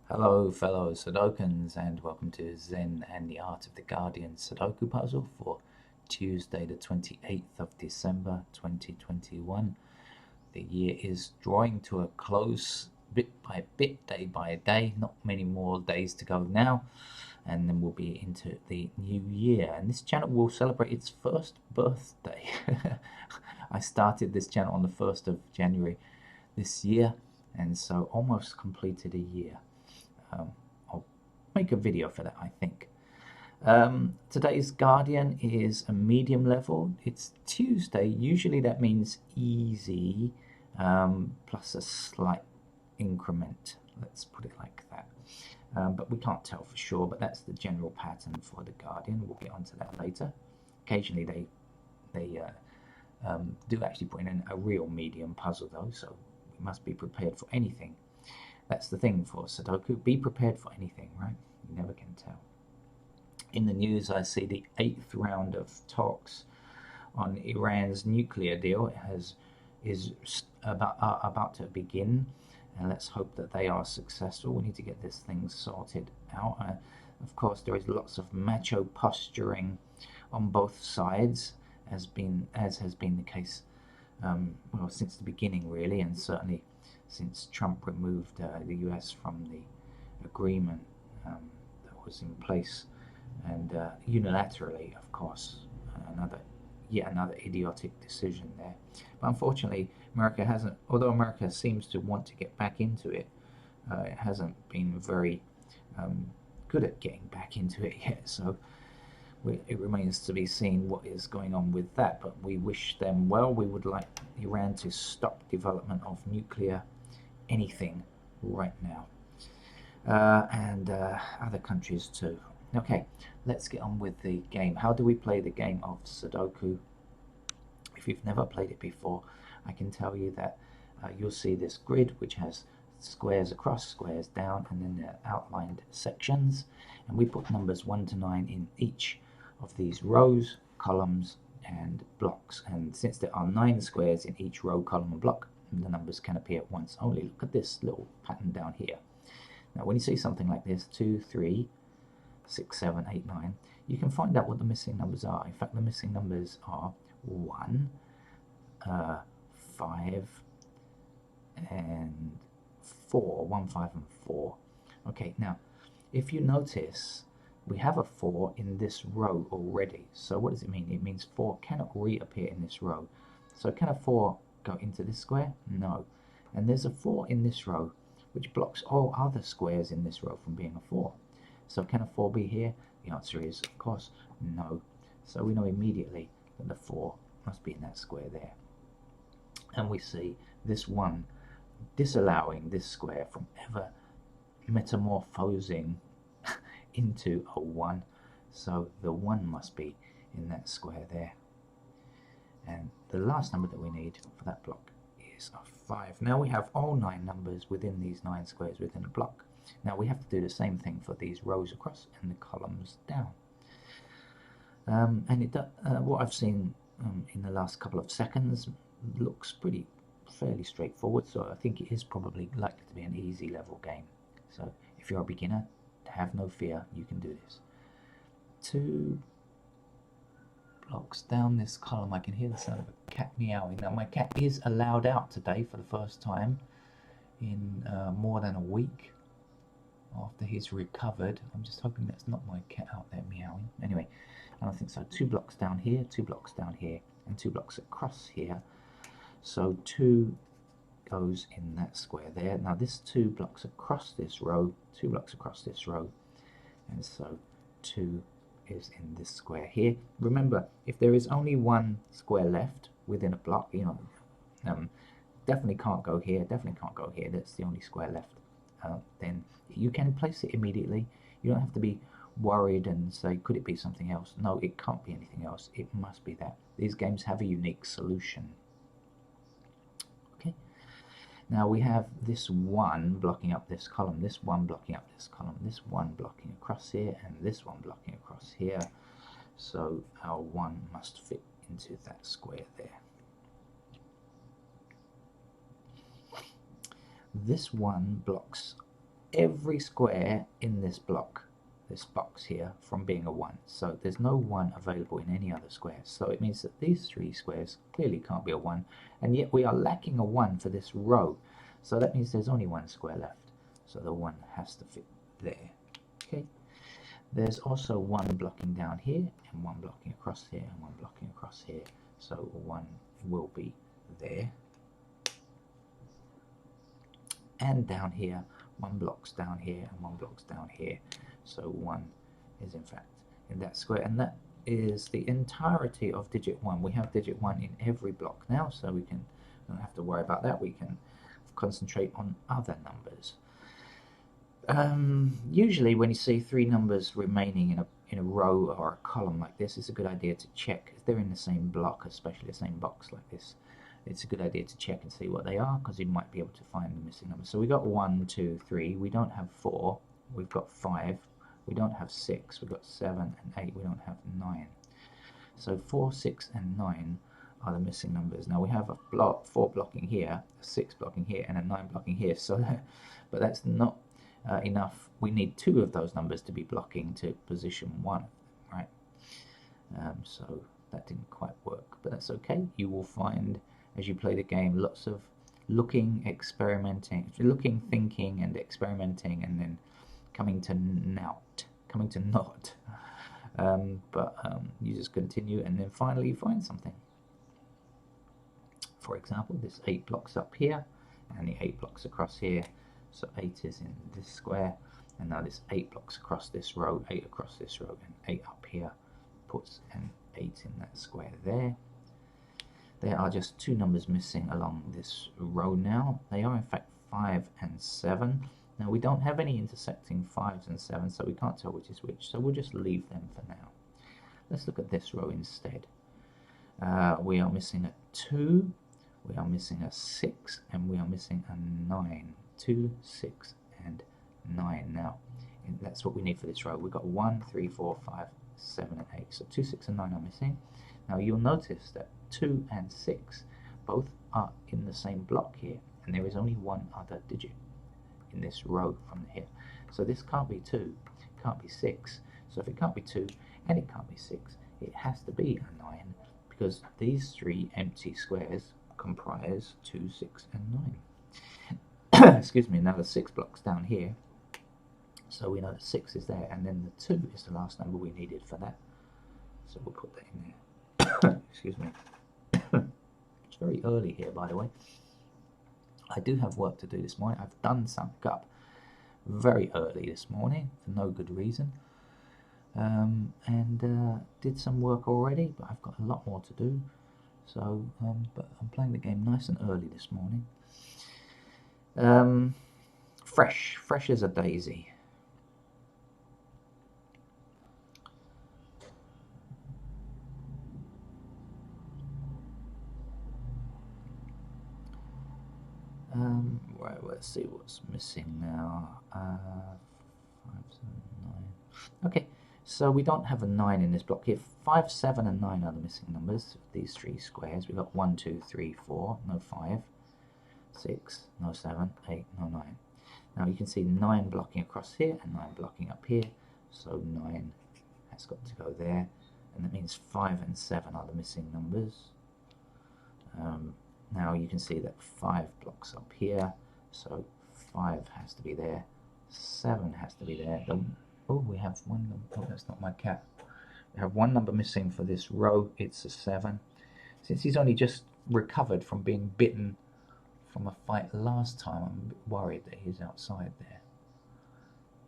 Hello, fellow Sudokans, and welcome to Zen and the Art of the Guardian Sudoku puzzle for Tuesday, the 28th of December 2021. The year is drawing to a close bit by bit, day by day. Not many more days to go now, and then we'll be into the new year. And this channel will celebrate its first birthday. I started this channel on the 1st of January this year, and so almost completed a year. I'll make a video for that, I think. Today's Guardian is a medium level. It's Tuesday. Usually that means easy plus a slight increment. Let's put it like that. But we can't tell for sure, but that's the general pattern for the Guardian. We'll get onto that later. Occasionally they do actually put in a real medium puzzle though, so we must be prepared for anything. That's the thing for Sudoku. Be prepared for anything, right? You never can tell. In the news, I see the 8th round of talks on Iran's nuclear deal is about to begin, and let's hope that they are successful. We need to get this thing sorted out. Of course, there is lots of macho posturing on both sides, as has been the case well since the beginning, really, and certainly since Trump removed the US from the agreement that was in place, and unilaterally, of course, yet another idiotic decision there. But unfortunately, America hasn't. Although America seems to want to get back into it, it hasn't been very good at getting back into it yet. So it remains to be seen what is going on with that. But we wish them well. We would like Iran to stop development of nuclear anything right now, and other countries too. Okay, let's get on with the game. How do we play the game of Sudoku? If you've never played it before, I can tell you that you'll see this grid which has squares across, squares down, and then the outlined sections, and we put numbers 1 to 9 in each of these rows, columns, and blocks. And since there are 9 squares in each row, column, and block, the numbers can appear once only. Look at this little pattern down here. Now when you see something like this, 2, 3, 6, 7, 8, 9, you can find out what the missing numbers are. In fact, the missing numbers are 1, 5, and 4. 1, 5, and 4. Okay, now if you notice, we have a 4 in this row already. So what does it mean? It means 4 cannot reappear in this row. So can a 4 go into this square? No. And there's a 4 in this row, which blocks all other squares in this row from being a 4. So can a 4 be here? The answer is, of course, no. So we know immediately that the 4 must be in that square there. And we see this 1 disallowing this square from ever metamorphosing into a 1. So the 1 must be in that square there. And the last number that we need for that block is a 5. Now we have all 9 numbers within these 9 squares within a block. Now we have to do the same thing for these rows across and the columns down. And what I've seen in the last couple of seconds looks fairly straightforward, so I think it is probably likely to be an easy level game. So if you're a beginner, have no fear, you can do this. 2 blocks down this column, I can hear the sound of a cat meowing. Now my cat is allowed out today for the first time in more than a week after he's recovered. I'm just hoping that's not my cat out there meowing. Anyway, I don't think so. 2 blocks down here, 2 blocks down here, and 2 blocks across here. So 2 goes in that square there. Now this 2 blocks across this row, 2 blocks across this row, and so 2 is in this square here. Remember, if there is only 1 square left within a block, definitely can't go here, definitely can't go here, that's the only square left, then you can place it immediately. You don't have to be worried and say, could it be something else? No, it can't be anything else. It must be that. These games have a unique solution. Okay. Now we have this 1 blocking up this column, this 1 blocking up this column, this 1 blocking across here, and this 1 blocking across here. So our 1 must fit into that square there. This 1 blocks every square in this block, this box here, from being a 1. So there's no 1 available in any other square. So it means that these 3 squares clearly can't be a 1, and yet we are lacking a 1 for this row. So that means there's only 1 square left. So the 1 has to fit there. Okay. There's also 1 blocking down here, and 1 blocking across here, and 1 blocking across here. So 1 will be there. And down here, 1 blocks down here, and 1 blocks down here. So 1 is in fact in that square, and that is the entirety of digit 1. We have digit 1 in every block now, so we don't have to worry about that. We can concentrate on other numbers. Usually when you see 3 numbers remaining in a row or a column like this, it's a good idea to check if they're in the same block, especially the same box like this. It's a good idea to check and see what they are, because you might be able to find the missing numbers. So we got 1, 2, 3. We don't have 4. We've got 5. We don't have 6. We've got 7 and 8. We don't have 9. So 4, 6, and 9 are the missing numbers. Now we have a 4 blocking here, a 6 blocking here, and a 9 blocking here. So, but that's not enough. We need 2 of those numbers to be blocking to position 1, right? So that didn't quite work, but that's okay. You will find, as you play the game, lots of looking, thinking, and experimenting, and then coming to not. You just continue, and then finally you find something. For example, this 8 blocks up here, and the 8 blocks across here. So 8 is in this square, and now this 8 blocks across this row, 8 across this row, and 8 up here puts an 8 in that square there. There are just 2 numbers missing along this row now. They are in fact 5 and 7. Now we don't have any intersecting 5s and 7s, so we can't tell which is which, so we'll just leave them for now. Let's look at this row instead. We are missing a 2, we are missing a 6, and we are missing a 9. 2, 6, and 9. Now that's what we need for this row. We've got 1, 3, 4, 5, 7, and 8. So 2, 6, and 9 are missing. Now you'll notice that 2 and 6 both are in the same block here, and there is only 1 other digit in this row from here. So this can't be 2, it can't be 6. So if it can't be 2 and it can't be 6, it has to be a 9, because these 3 empty squares comprise 2, 6, and 9. Excuse me. Now the 6 blocks down here, so we know that 6 is there, and then the 2 is the last number we needed for that, so we'll put that in there. Excuse me. It's very early here, by the way. I do have work to do this morning. I've done something up very early this morning for no good reason, and did some work already, but I've got a lot more to do. So but I'm playing the game nice and early this morning. Fresh as a daisy. Right, let's see what's missing now. 5, 7, 9. Okay, so we don't have a 9 in this block here. 5, 7, and 9 are the missing numbers. These 3 squares. We've got 1, 2, 3, 4. No 5. 6, no 7, 8, no 9. Now you can see 9 blocking across here and 9 blocking up here, so 9 has got to go there, and that means 5 and 7 are the missing numbers. Now you can see that 5 blocks up here, so 5 has to be there, 7 has to be there. Oh, we have 1 number. Oh, that's not my cat. We have 1 number missing for this row. It's a 7. Since he's only just recovered from being bitten from a fight last time, I'm a bit worried that he's outside there.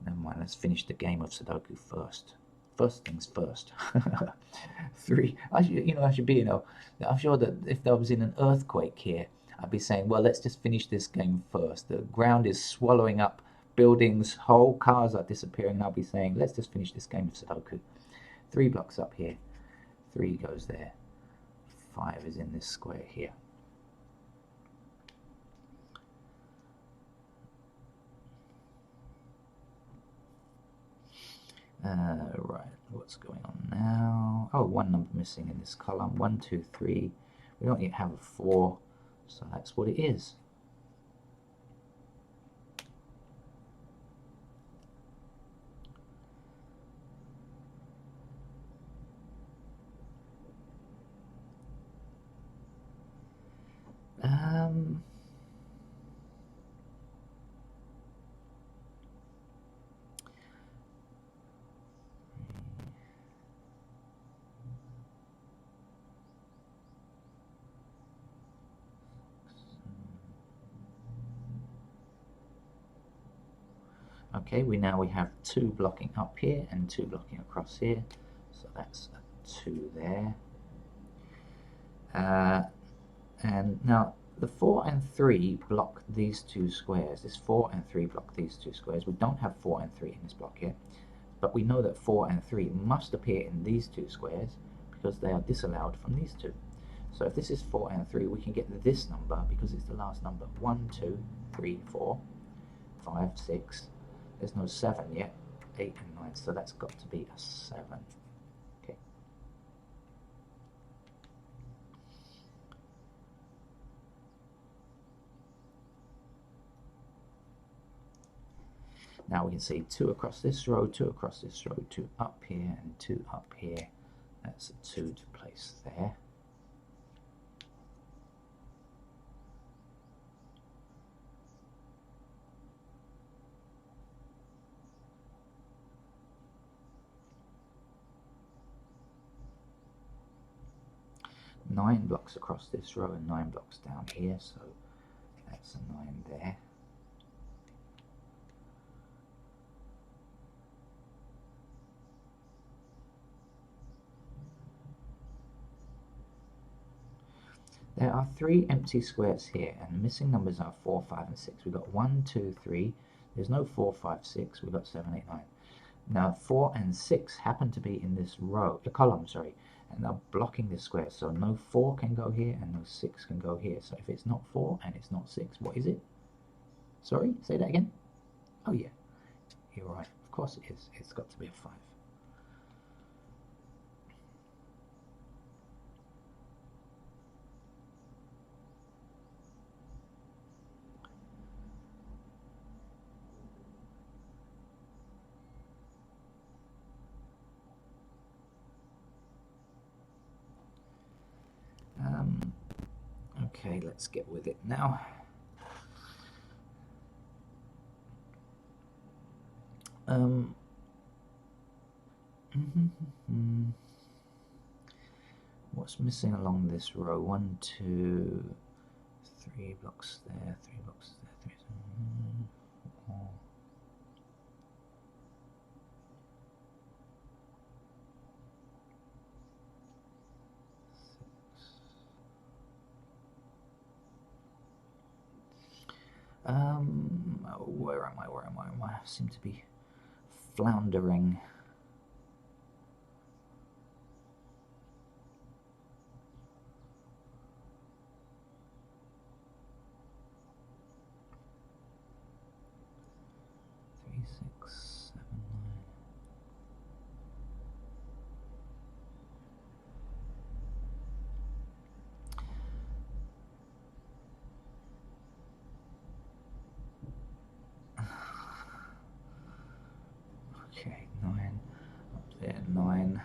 Never mind, let's finish the game of Sudoku first. First things first. 3. I'm sure that if there was in an earthquake here, I'd be saying, well, let's just finish this game first. The ground is swallowing up buildings, whole cars are disappearing, and I'll be saying, let's just finish this game of Sudoku. 3 blocks up here. 3 goes there. 5 is in this square here. Right, what's going on now? Oh, 1 number missing in this column. 1, 2, 3. We don't yet have a 4, so that's what it is. Okay, we have 2 blocking up here and 2 blocking across here, so that's a 2 there. And now the 4 and 3 block these 2 squares. This 4 and 3 block these 2 squares. We don't have 4 and 3 in this block here, but we know that 4 and 3 must appear in these 2 squares because they are disallowed from these 2. So if this is 4 and 3, we can get this number because it's the last number. 1, 2, 3, 4, 5, 6. There's no 7 yet. 8 and 9, so that's got to be a 7. Okay. Now we can see 2 across this row, 2 across this row, 2 up here and 2 up here. That's a 2 to place there. Nine blocks across this row and 9 blocks down here, so that's a 9 there. There are 3 empty squares here, and the missing numbers are 4, 5, and 6. We've got 1, 2, 3. There's no 4, 5, 6. We've got 7, 8, 9. Now 4 and 6 happen to be in this row, the column, sorry, and they're blocking this square. So no 4 can go here and no 6 can go here. So if it's not 4 and it's not 6, what is it? Sorry, say that again. Oh yeah, you're right. Of course it is. It's got to be a 5. Okay, let's get with it now. What's missing along this row? 1, 2, 3 blocks there, 3 blocks there, 3, 4. Where am I? Where am I? I seem to be floundering. Three, 6, 7, 9. Okay, 9 up there, 9.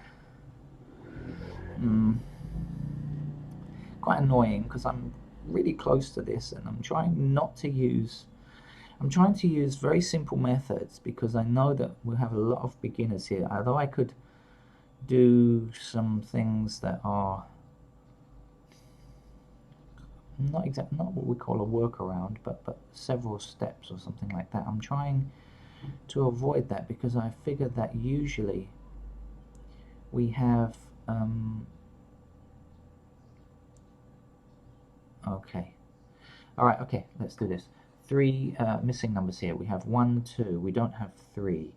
Quite annoying because I'm really close to this and I'm trying to use very simple methods because I know that we'll have a lot of beginners here. Although I could do some things that are not what we call a workaround, but several steps or something like that. I'm trying to avoid that because I figured that usually we have okay, all right, okay, let's do this. 3 missing numbers here. We have 1, 2. We don't have 3.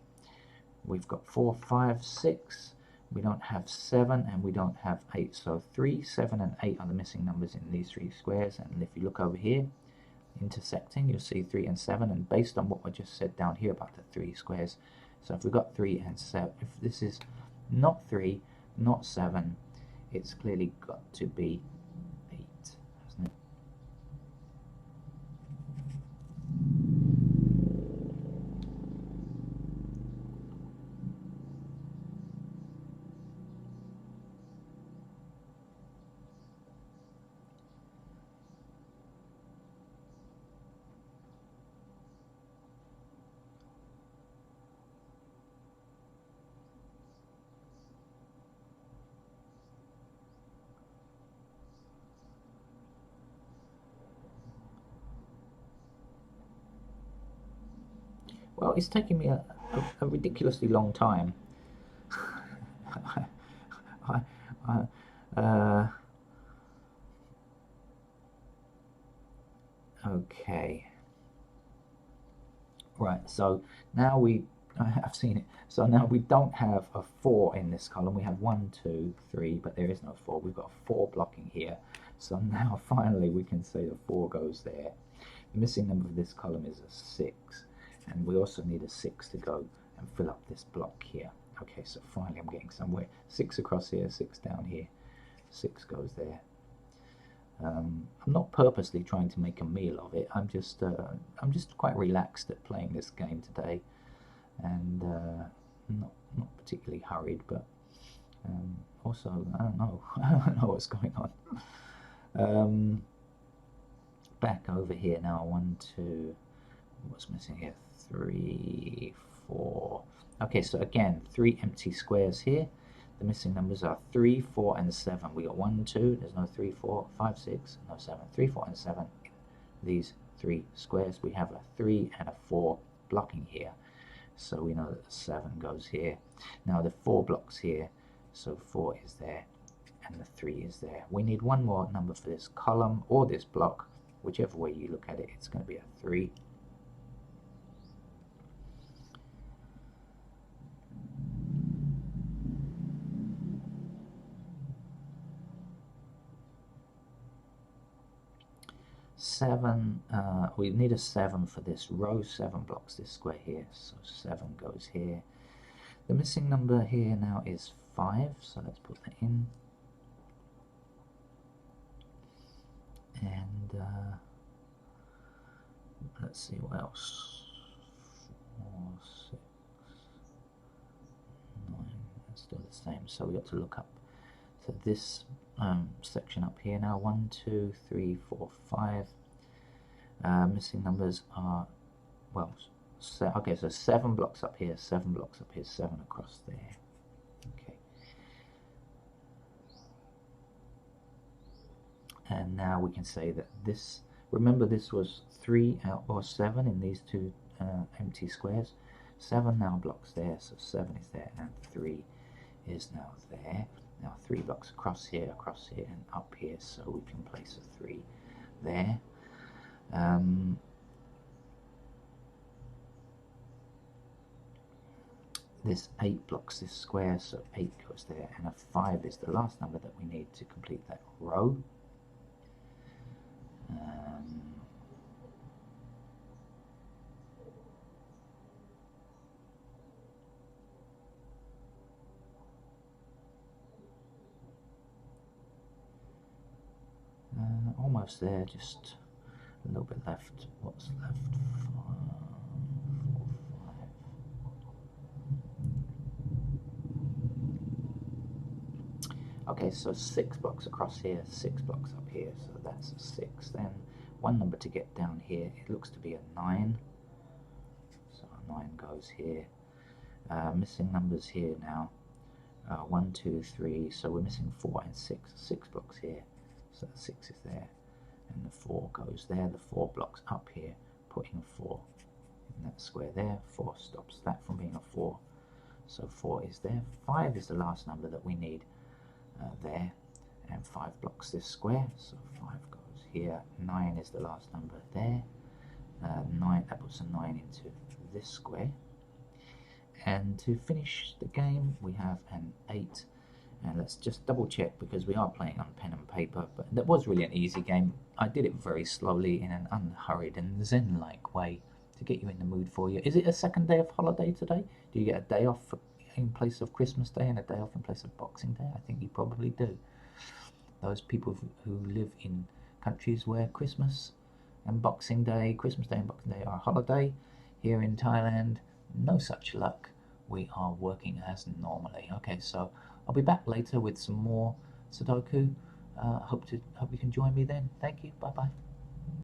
We've got 4, 5, 6. We don't have 7 and we don't have 8. So 3, 7 and 8 are the missing numbers in these 3 squares. And if you look over here, intersecting, you'll see 3 and 7. And based on what I just said down here about the 3 squares, so if we've got 3 and 7, if this is not 3, not 7, it's clearly got to be 8, hasn't it? Well, it's taking me a ridiculously long time. I, I, okay. Right, so now I've seen it. So now we don't have a 4 in this column. We have 1, 2, 3, but there is no 4. We've got a 4 blocking here. So now finally we can say the 4 goes there. The missing number of this column is a 6. And we also need a 6 to go and fill up this block here. Okay, so finally I'm getting somewhere. 6 across here, 6 down here. 6 goes there. I'm not purposely trying to make a meal of it. I'm just quite relaxed at playing this game today, and not particularly hurried, but also I don't know I don't know what's going on. Back over here now. 1, 2. What's missing here? 3, 4. Okay, so again, 3 empty squares here. The missing numbers are 3, 4, and 7. We got 1, 2, there's no 3, 4, 5, 6, no 7. 3, 4, and 7. These 3 squares. We have a 3 and a 4 blocking here. So we know that the 7 goes here. Now the 4 blocks here. So 4 is there, and the 3 is there. We need one more number for this column or this block. Whichever way you look at it, it's going to be a 3. We need a 7 for this row. 7 blocks this square here, so 7 goes here. The missing number here now is 5, so let's put that in. And let's see what else. 4, 6, 9. That's still the same, so we got to look up. So this section up here now. 1, 2, 3, 4, 5. Missing numbers are, well, okay, so 7 blocks up here, 7 blocks up here, 7 across there. Okay. And now we can say that this, remember this was 3 or 7 in these two empty squares. 7 now blocks there, so 7 is there, and 3 is now there. Now 3 blocks across here, and up here, so we can place a 3 there. This 8 blocks this square, so 8 goes there, and a 5 is the last number that we need to complete that row. Almost there, just a little bit left. What's left? 5, 4, 5. Okay, so 6 blocks across here, 6 blocks up here, so that's a 6. Then one number to get down here, it looks to be a 9. So a 9 goes here. Missing numbers here now. 1, 2, 3, so we're missing 4 and 6. 6 blocks here, so the 6 is there. And the 4 goes there, the 4 blocks up here, putting a 4 in that square there. 4 stops that from being a 4, so 4 is there. 5 is the last number that we need there, and 5 blocks this square, so 5 goes here. 9 is the last number there. 9, that puts a 9 into this square. And to finish the game we have an 8. And let's just double check, because we are playing on pen and paper, but that was really an easy game. I did it very slowly in an unhurried and zen-like way to get you in the mood for you. Is it a second day of holiday today? Do you get a day off in place of Christmas Day and a day off in place of Boxing Day? I think you probably do. Those people who live in countries where Christmas and Boxing Day, Christmas Day and Boxing Day are a holiday. Here in Thailand, no such luck. We are working as normally. Okay, so I'll be back later with some more Sudoku. Hope you can join me then. Thank you. Bye bye.